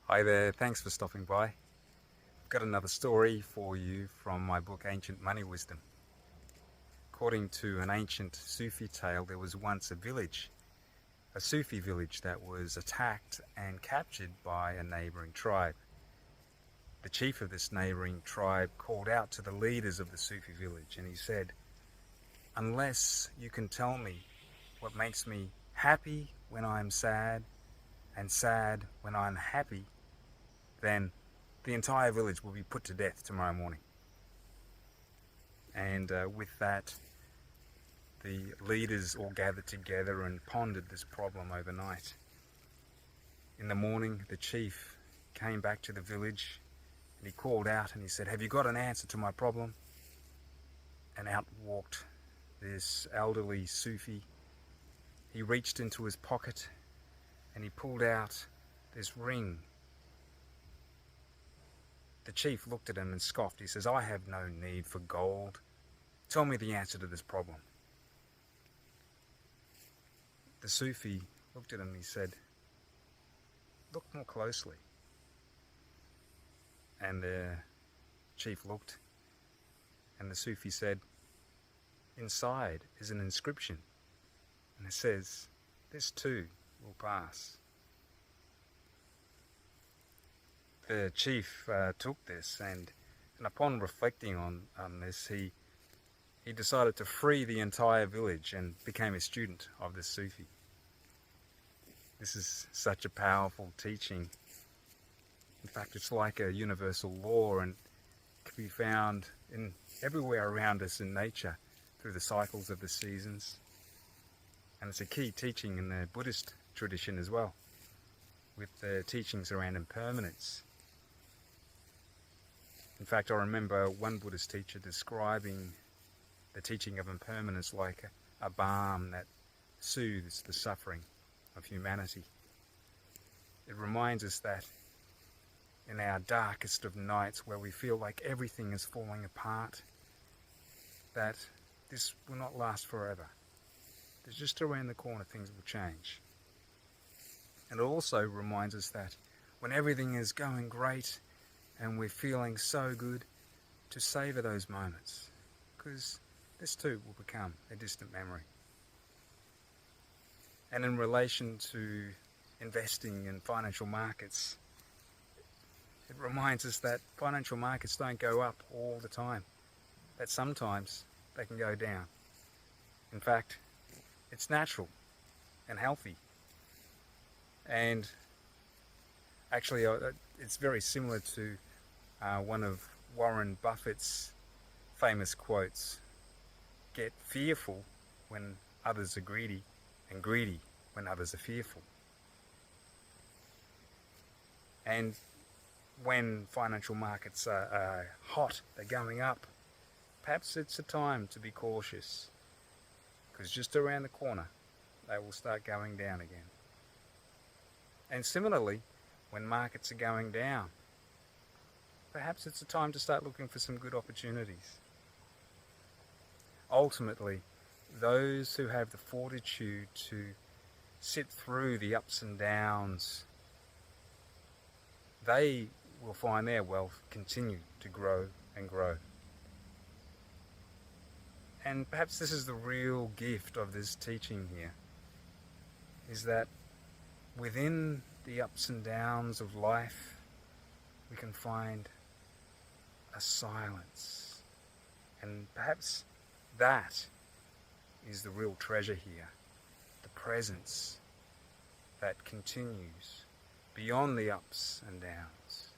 Hi there, thanks for stopping by. I've got another story for you from my book Ancient Money Wisdom. According to an ancient Sufi tale, there was once a Sufi village that was attacked and captured by a neighboring tribe. The chief of this neighboring tribe called out to the leaders of the Sufi village and he said, "Unless you can tell me what makes me happy when I'm sad and sad when I'm happy, then the entire village will be put to death tomorrow morning." And with that, the leaders all gathered together and pondered this problem overnight. In the morning, the chief came back to the village and he called out and he said, "Have you got an answer to my problem?" And out walked this elderly Sufi. He reached into his pocket and he pulled out this ring. The chief looked at him and scoffed. He says, "I have no need for gold. Tell me the answer to this problem." The Sufi looked at him and he said, "Look more closely." And the chief looked and the Sufi said, "Inside is an inscription and it says, 'This too will pass.'" The chief took this and upon reflecting on this, he decided to free the entire village and became a student of this Sufi. This is such a powerful teaching. In fact, it's like a universal law and can be found in everywhere around us in nature through the cycles of the seasons. And it's a key teaching in the Buddhist tradition as well, with the teachings around impermanence. In fact, I remember one Buddhist teacher describing the teaching of impermanence like a balm that soothes the suffering of humanity. It reminds us that in our darkest of nights, where we feel like everything is falling apart, that this will not last forever. There's just around the corner things will change. And it also reminds us that when everything is going great and we're feeling so good, to savor those moments, because this too will become a distant memory. And in relation to investing in financial markets, it reminds us that financial markets don't go up all the time, that sometimes they can go down. In fact, it's natural and healthy. And actually, it's very similar to one of Warren Buffett's famous quotes: "Get fearful when others are greedy, and greedy when others are fearful." And when financial markets are hot, they're going up, perhaps it's a time to be cautious, because just around the corner they will start going down again. And similarly, when markets are going down, perhaps it's a time to start looking for some good opportunities. Ultimately, those who have the fortitude to sit through the ups and downs, they will find their wealth continue to grow and grow. And perhaps this is the real gift of this teaching here, is that within the ups and downs of life, we can find a silence. And perhaps that is the real treasure here, the presence that continues beyond the ups and downs.